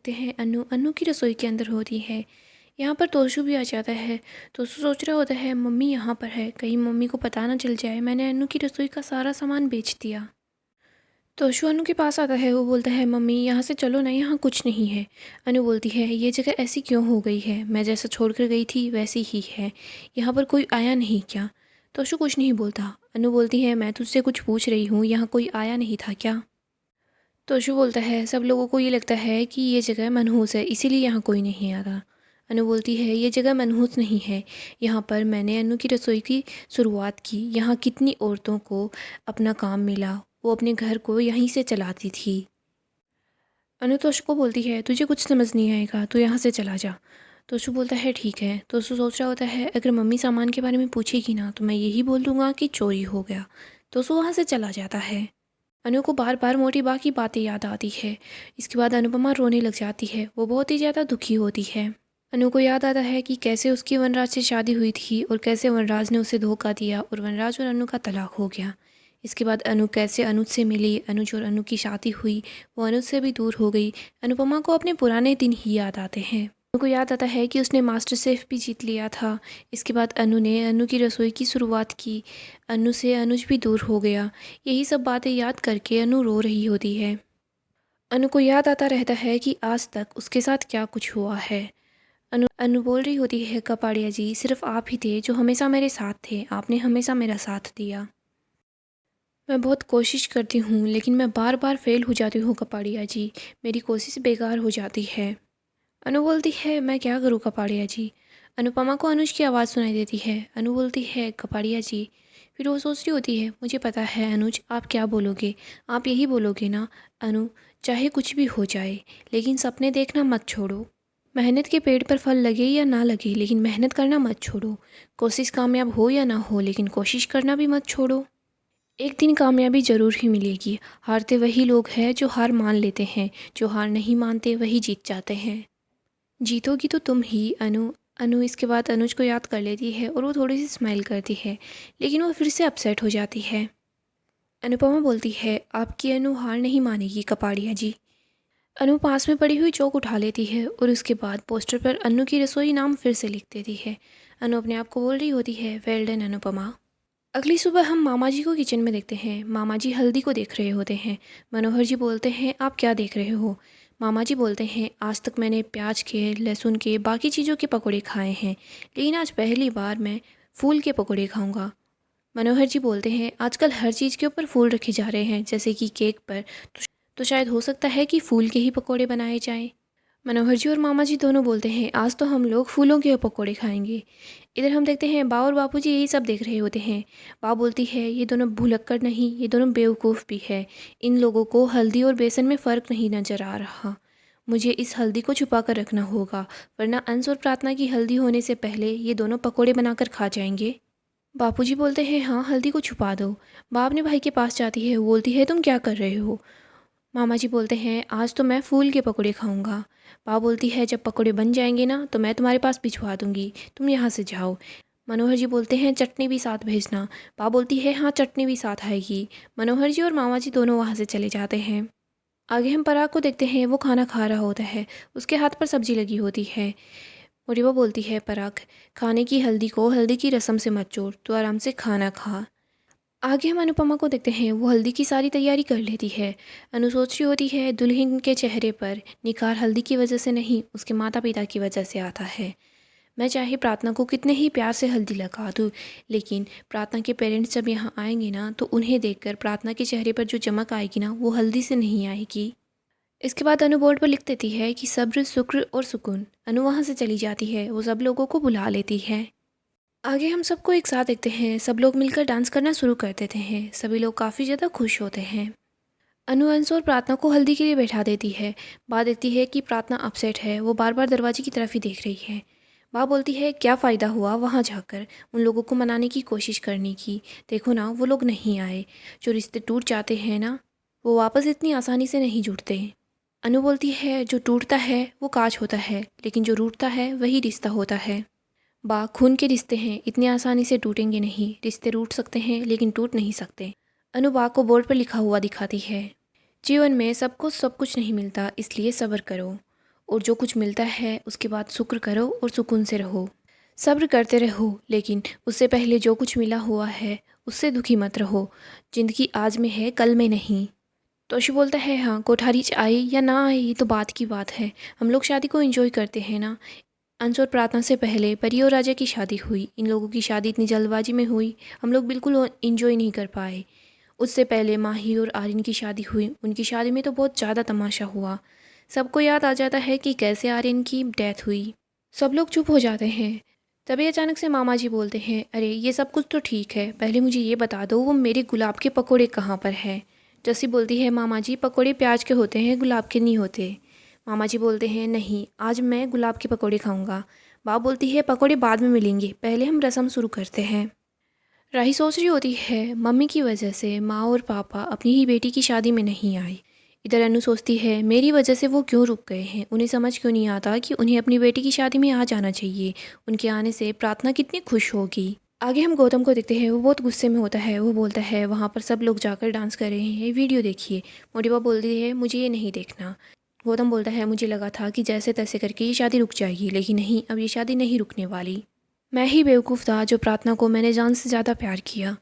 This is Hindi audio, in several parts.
देखते हैं अनु अनु की रसोई के अंदर होती है। यहाँ पर तोशु भी आ जाता है। तोशु सोच रहा होता है मम्मी यहाँ पर है, कहीं मम्मी को पता ना चल जाए मैंने अनु की रसोई का सारा सामान बेच दिया। तोशु अनु के पास आता है, वो बोलता है मम्मी यहाँ से चलो ना, यहाँ कुछ नहीं है। अनु बोलती है ये जगह ऐसी क्यों हो गई है, मैं जैसा छोड़ कर गई थी वैसी ही है, यहाँ पर कोई आया नहीं क्या? तोशु कुछ नहीं बोलता। अनु बोलती है मैं तुझसे कुछ पूछ रही हूँ, यहाँ कोई आया नहीं था क्या? तोशु बोलता है सब लोगों को ये लगता है कि ये जगह मनहूस है, इसीलिए यहाँ कोई नहीं आता। अनु बोलती है ये जगह मनहूस नहीं है, यहाँ पर मैंने अनु की रसोई की शुरुआत की, यहाँ कितनी औरतों को अपना काम मिला, वो अपने घर को यहीं से चलाती थी। अनु तोशु को बोलती है तुझे कुछ समझ नहीं आएगा, तू यहाँ से चला जा। तोशु बोलता है ठीक है। तोशु सोच रहा होता है अगर मम्मी सामान के बारे में पूछेगी ना तो मैं यही बोल दूँगा कि चोरी हो गया। तोशु वहाँ से चला जाता है। अनु को बार बार मोटी बा की बातें याद आती है। इसके बाद अनुपमा रोने लग जाती है, वो बहुत ही ज़्यादा दुखी होती है। अनु को याद आता है कि कैसे उसकी वनराज से शादी हुई थी और कैसे वनराज ने उसे धोखा दिया और वनराज और अनु का तलाक हो गया। इसके बाद अनु कैसे अनुज से मिली, अनुज और अनु की शादी हुई, वो अनुज से भी दूर हो गई। अनुपमा को अपने पुराने दिन ही याद आते हैं। अनु को याद आता है कि उसने मास्टर शेफ भी जीत लिया था। इसके बाद अनु ने अनु की रसोई की शुरुआत की, अनु से अनुज भी दूर हो गया। यही सब बातें याद करके अनु रो रही होती है। अनु को याद आता रहता है कि आज तक उसके साथ क्या कुछ हुआ है। अनु अनु बोल रही होती है कपाड़िया जी सिर्फ आप ही थे जो हमेशा मेरे साथ थे, आपने हमेशा मेरा साथ दिया। मैं बहुत कोशिश करती हूँ लेकिन मैं बार बार फेल हो जाती हूँ कपाड़िया जी, मेरी कोशिश बेकार हो जाती है। अनु बोलती है मैं क्या करूँ कपाड़िया जी। अनुपमा को अनुज की आवाज़ सुनाई देती है। अनु बोलती है कपाड़िया जी। फिर वो सोच रही होती है मुझे पता है अनुज आप क्या बोलोगे, आप यही बोलोगे ना अनु, चाहे कुछ भी हो जाए लेकिन सपने देखना मत छोड़ो। मेहनत के पेड़ पर फल लगे या ना लगे लेकिन मेहनत करना मत छोड़ो। कोशिश कामयाब हो या ना हो लेकिन कोशिश करना भी मत छोड़ो। एक दिन कामयाबी ज़रूर ही मिलेगी। हारते वही लोग हैं जो हार मान लेते हैं, जो हार नहीं मानते वही जीत जाते हैं। जीतोगी तो तुम ही अनु। अनु इसके बाद अनुज को याद कर लेती है और वो थोड़ी सी स्माइल करती है, लेकिन वो फिर से अपसेट हो जाती है। अनुपमा बोलती है आपकी अनु हार नहीं मानेगी कपाड़िया जी। अनु पास में पड़ी हुई चौक उठा लेती है और उसके बाद पोस्टर पर अनु की रसोई नाम फिर से लिख देती है। अनु अपने आप को बोल रही होती है वेल डन अनुपमा। अगली सुबह हम मामा जी को किचन में देखते हैं। मामा जी हल्दी को देख रहे होते हैं। मनोहर जी बोलते हैं आप क्या देख रहे हो? मामा जी बोलते हैं आज तक मैंने प्याज के, लहसुन के, बाकी चीज़ों के पकौड़े खाए हैं, लेकिन आज पहली बार मैं फूल के पकौड़े खाऊंगा। मनोहर जी बोलते हैं आजकल हर चीज़ के ऊपर फूल रखे जा रहे हैं, जैसे कि केक पर, तो शायद हो सकता है कि फूल के ही पकौड़े बनाए जाएं। मनोहर जी और मामा जी दोनों बोलते हैं आज तो हम लोग फूलों के पकौड़े खाएंगे। इधर हम देखते हैं बा और बापू जी यही सब देख रहे होते हैं। बा बोलती है ये दोनों भुलक्कड़ नहीं, ये दोनों बेवकूफ़ भी है, इन लोगों को हल्दी और बेसन में फ़र्क नहीं नज़र आ रहा। मुझे इस हल्दी को छुपा कर रखना होगा, वरना अंश और प्रार्थना की हल्दी होने से पहले ये दोनों पकौड़े बनाकर खा जाएंगे। बापूजी बोलते हैं हाँ हल्दी को छुपा दो। बा अपने भाई के पास जाती है, वो बोलती है तुम क्या कर रहे हो? मामा जी बोलते हैं आज तो मैं फूल के पकौड़े खाऊंगा। बा बोलती है जब पकौड़े बन जाएंगे ना तो मैं तुम्हारे पास भिजवा दूंगी, तुम यहाँ से जाओ। मनोहर जी बोलते हैं चटनी भी साथ भेजना। बा बोलती है हाँ चटनी भी साथ आएगी। मनोहर जी और मामा जी दोनों वहाँ से चले जाते हैं। आगे हम पराग को देखते हैं, वो खाना खा रहा होता है, उसके हाथ पर सब्जी लगी होती है। मोरिबा बोलती है पराग खाने की हल्दी को हल्दी की रस्म से मत जोड़, तो आराम से खाना खा। आगे हम अनुपमा को देखते हैं, वो हल्दी की सारी तैयारी कर लेती है। अनु सोच रही होती है दुल्हन के चेहरे पर निखार हल्दी की वजह से नहीं, उसके माता पिता की वजह से आता है। मैं चाहे प्रार्थना को कितने ही प्यार से हल्दी लगा दूँ, लेकिन प्रार्थना के पेरेंट्स जब यहाँ आएंगे ना तो उन्हें देखकर प्रार्थना के चेहरे पर जो चमक आएगी ना वो हल्दी से नहीं आएगी। इसके बाद अनु बोर्ड पर लिख देती है कि सब्र, शुक्र और सुकून। अनु वहाँ से चली जाती है, वो सब लोगों को बुला लेती है। आगे हम सबको एक साथ देखते हैं, सब लोग मिलकर डांस करना शुरू कर देते हैं। सभी लोग काफ़ी ज़्यादा खुश होते हैं। अनु अंश और प्रार्थना को हल्दी के लिए बैठा देती है। बा देखती है कि प्रार्थना अपसेट है, वो बार बार दरवाजे की तरफ ही देख रही है। बा बोलती है क्या फ़ायदा हुआ वहाँ जाकर उन लोगों को मनाने की कोशिश करने की, देखो ना वो लोग नहीं आए। जो रिश्ते टूट जाते हैं ना वो वापस इतनी आसानी से नहीं जुड़ते। अनु बोलती है जो टूटता है वो कांच होता है, लेकिन जो रूठता है वही रिश्ता होता है। बा खून के रिश्ते हैं, इतनी आसानी से टूटेंगे नहीं, रिश्ते रूठ सकते हैं लेकिन टूट नहीं सकते। अनु बा को बोर्ड पर लिखा हुआ दिखाती है, जीवन में सबको सब कुछ नहीं मिलता, इसलिए सब्र करो। और जो कुछ मिलता है उसके बाद शुक्र करो और सुकून से रहो। सब्र करते रहो, लेकिन उससे पहले जो कुछ मिला हुआ है उससे दुखी मत रहो। ज़िंदगी आज में है, कल में नहीं। तोशु बोलता है, हाँ कोठारी आई या ना आई ये तो बात की बात है, हम लोग शादी को एंजॉय करते हैं ना। अंश और प्रार्थना से पहले परी और राजा की शादी हुई। इन लोगों की शादी इतनी जल्दबाजी में हुई, हम लोग बिल्कुल एंजॉय नहीं कर पाए। उससे पहले माही और आर्यन की शादी हुई। उनकी शादी में तो बहुत ज़्यादा तमाशा हुआ। सबको याद आ जाता है कि कैसे आर्यन की डेथ हुई। सब लोग चुप हो जाते हैं। तभी अचानक से मामा जी बोलते हैं, अरे ये सब कुछ तो ठीक है, पहले मुझे ये बता दो वो मेरे गुलाब के पकोड़े कहाँ पर हैं। जस्सी बोलती है, मामा जी पकोड़े प्याज के होते हैं, गुलाब के नहीं होते। मामा जी बोलते हैं, नहीं आज मैं गुलाब के पकोड़े खाऊंगा। बाप बोलती है, पकोड़े बाद में मिलेंगे, पहले हम रस्म शुरू करते हैं। राही सोच रही होती है, मम्मी की वजह से माँ और पापा अपनी ही बेटी की शादी में नहीं आए। इधर अनु सोचती है, मेरी वजह से वो क्यों रुक गए हैं, उन्हें समझ क्यों नहीं आता कि उन्हें अपनी बेटी की शादी में आ जाना चाहिए। उनके आने से प्रार्थना कितनी खुश होगी। आगे हम गौतम को देखते हैं, वो बहुत गुस्से में होता है। वो बोलता है, वहाँ पर सब लोग जाकर डांस कर रहे हैं, वीडियो देखिए। मोटिवा बोलती है, मुझे ये नहीं देखना। गौतम बोलता है, मुझे लगा था कि जैसे तैसे करके ये शादी रुक जाएगी, लेकिन नहीं, अब ये शादी नहीं रुकने वाली। मैं ही बेवकूफ़ था जो प्रार्थना को मैंने जान से ज़्यादा प्यार किया,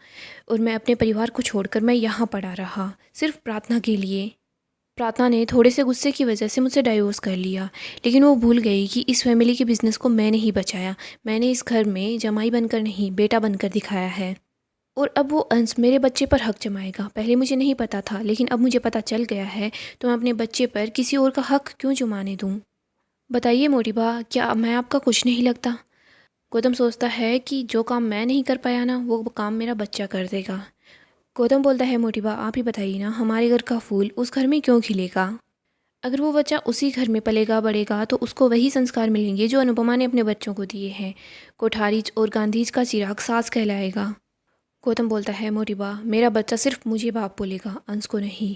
और मैं अपने परिवार को छोड़कर मैं यहाँ पड़ा रहा सिर्फ प्रार्थना के लिए। प्रार्थना ने थोड़े से गुस्से की वजह से मुझसे डाइवोर्स कर लिया, लेकिन वो भूल गई कि इस फैमिली के बिज़नेस को मैंने ही बचाया। मैंने इस घर में जमाई बनकर नहीं, बेटा बनकर दिखाया है। और अब वो अंश मेरे बच्चे पर हक जमाएगा। पहले मुझे नहीं पता था, लेकिन अब मुझे पता चल गया है, तो मैं अपने बच्चे पर किसी और का हक क्यों जमाने दूँ। बताइए मोटिबा, क्या मैं आपका कुछ नहीं लगता। गौतम सोचता है कि जो काम मैं नहीं कर पाया ना, वो काम मेरा बच्चा कर देगा। गौतम बोलता है, मोटिबा आप ही बताइए ना, हमारे घर का फूल उस घर में क्यों खिलेगा। अगर वो बच्चा उसी घर में पलेगा बढ़ेगा तो उसको वही संस्कार मिलेंगे जो अनुपमा ने अपने बच्चों को दिए हैं। कोठारीज और गांधीज का चिराग सास कहलाएगा। गौतम बोलता है, मोटिबा मेरा बच्चा सिर्फ मुझे बाप बोलेगा, अंश को नहीं।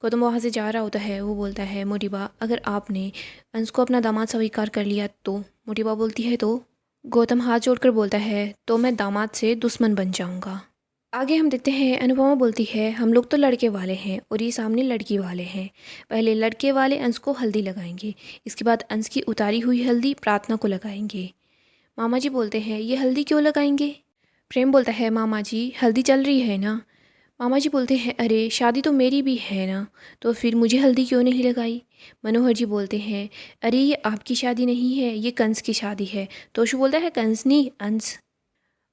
गौतम वहाँ से जा रहा होता है। वो बोलता है, मोटिबा अगर आपने अंश को अपना दामाद स्वीकार कर लिया तो। मोटिबा बोलती है तो। गौतम हाथ जोड़कर बोलता है, तो मैं दामाद से दुश्मन बन जाऊंगा। आगे हम देखते हैं, अनुपमा बोलती है, हम लोग तो लड़के वाले हैं और ये सामने लड़की वाले हैं। पहले लड़के वाले अंश को हल्दी लगाएंगे, इसके बाद अंश की उतारी हुई हल्दी प्रार्थना को लगाएंगे। मामा जी बोलते हैं, ये हल्दी क्यों लगाएंगे। प्रेम बोलता है, मामा जी हल्दी चल रही है ना। मामा जी बोलते हैं, अरे शादी तो मेरी भी है ना, तो फिर मुझे हल्दी क्यों नहीं लगाई। मनोहर जी बोलते हैं, अरे ये आपकी शादी नहीं है, ये कंस की शादी है। तोशु बोलता है, कंस नहीं अंश।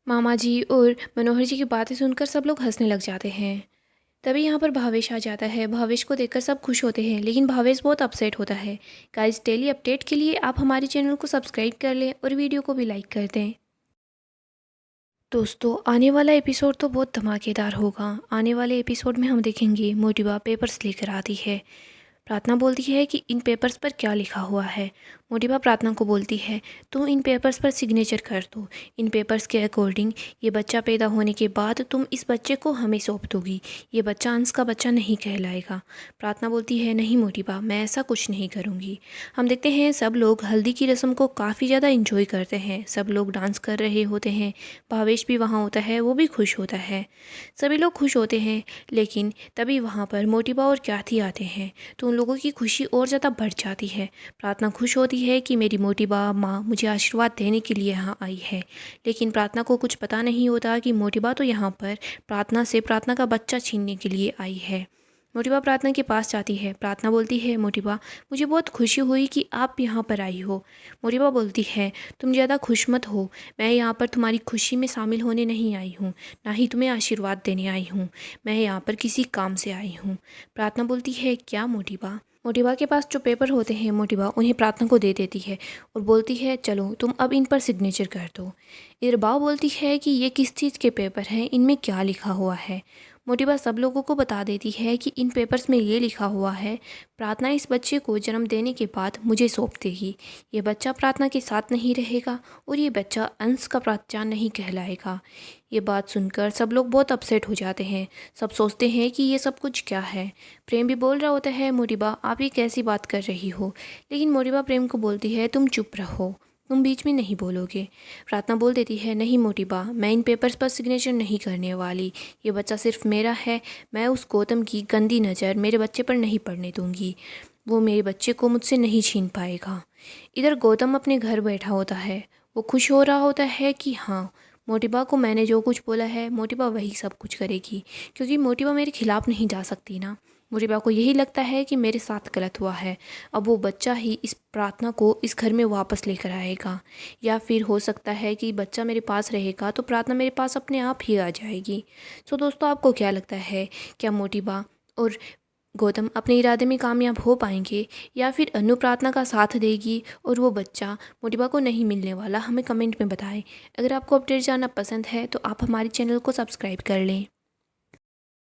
मामा जी और मनोहर जी की बातें सुनकर सब लोग हंसने लग जाते हैं। तभी यहाँ पर भावेश आ जाता है। भावेश को देखकर सब खुश होते हैं, लेकिन भावेश बहुत अपसेट होता है। गाइस, डेली अपडेट के लिए आप हमारे चैनल को सब्सक्राइब कर लें और वीडियो को भी लाइक कर दें। दोस्तों, आने वाला एपिसोड तो बहुत धमाकेदार होगा। आने वाले एपिसोड में हम देखेंगे, मोटिवा पेपर्स लेकर आती है। प्रार्थना बोलती है कि इन पेपर्स पर क्या लिखा हुआ है। मोटिवा प्रार्थना को बोलती है, तुम इन पेपर्स पर सिग्नेचर कर दो। इन पेपर्स के अकॉर्डिंग ये बच्चा पैदा होने के बाद तुम इस बच्चे को हमें सौंप दोगी। ये बच्चा अंश का बच्चा नहीं कहलाएगा। प्रार्थना बोलती है, नहीं मोटिवा, मैं ऐसा कुछ नहीं करूँगी। हम देखते हैं सब लोग हल्दी की रस्म को काफ़ी ज़्यादा इंजॉय करते हैं। सब लोग डांस कर रहे होते हैं। भावेश भी वहाँ होता है, वो भी खुश होता है। सभी लोग खुश होते हैं, लेकिन तभी वहाँ पर मोटिवा और क्याथी आते हैं, तो उन लोगों की खुशी और ज़्यादा बढ़ जाती है। प्रार्थना खुश होती है कि मेरी मोटिबा माँ मुझे आशीर्वाद देने के लिए यहाँ आई है, लेकिन प्रार्थना को कुछ पता नहीं होता कि मोटिबा तो यहाँ पर प्रार्थना से प्रार्थना का बच्चा छीनने के लिए आई है। मोटिबा प्रार्थना के पास जाती है। प्रार्थना बोलती है, मोटिबा मुझे बहुत खुशी हुई कि आप यहाँ पर आई हो। मोटिबा बोलती है, तुम ज़्यादा खुश मत हो, मैं यहाँ पर तुम्हारी खुशी में शामिल होने नहीं आई हूँ, ना ही तुम्हें आशीर्वाद देने आई हूँ। मैं यहाँ पर किसी काम से आई हूँ। प्रार्थना बोलती है, क्या मोटिबा। मोटिबा के पास जो पेपर होते हैं, मोटिबा उन्हें प्रार्थना को दे देती है और बोलती है, चलो तुम अब इन पर सिग्नेचर कर दो। इधर बा बोलती है कि ये किस चीज़ के पेपर हैं, इनमें क्या लिखा हुआ है। मोटिबा सब लोगों को बता देती है कि इन पेपर्स में ये लिखा हुआ है, प्रार्थना इस बच्चे को जन्म देने के बाद मुझे सौंप देगी। ये बच्चा प्रार्थना के साथ नहीं रहेगा और ये बच्चा अंश का बच्चा नहीं कहलाएगा। ये बात सुनकर सब लोग बहुत अपसेट हो जाते हैं। सब सोचते हैं कि ये सब कुछ क्या है। प्रेम भी बोल रहा होता है, मोटिबा आप ये कैसी बात कर रही हो। लेकिन मोटिबा प्रेम को बोलती है, तुम चुप रहो, तुम बीच में नहीं बोलोगे। प्रार्थना बोल देती है, नहीं मोटिबा, मैं इन पेपर्स पर सिग्नेचर नहीं करने वाली। ये बच्चा सिर्फ मेरा है, मैं उस गौतम की गंदी नज़र मेरे बच्चे पर नहीं पड़ने दूंगी। वो मेरे बच्चे को मुझसे नहीं छीन पाएगा। इधर गौतम अपने घर बैठा होता है। वो खुश हो रहा होता है कि हाँ, मोटिबा को मैंने जो कुछ बोला है मोटिबा वही सब कुछ करेगी, क्योंकि मोटिबा मेरे खिलाफ़ नहीं जा सकती ना। मोटिबा को यही लगता है कि मेरे साथ गलत हुआ है। अब वो बच्चा ही इस प्रार्थना को इस घर में वापस लेकर आएगा, या फिर हो सकता है कि बच्चा मेरे पास रहेगा तो प्रार्थना मेरे पास अपने आप ही आ जाएगी। सो दोस्तों, आपको क्या लगता है, क्या मोटिबा और गौतम अपने इरादे में कामयाब हो पाएंगे, या फिर अनु प्रार्थना का साथ देगी और वो बच्चा मोटिबा को नहीं मिलने वाला? हमें कमेंट में बताएं। अगर आपको अपडेट जानना पसंद है तो आप हमारे चैनल को सब्सक्राइब कर लें।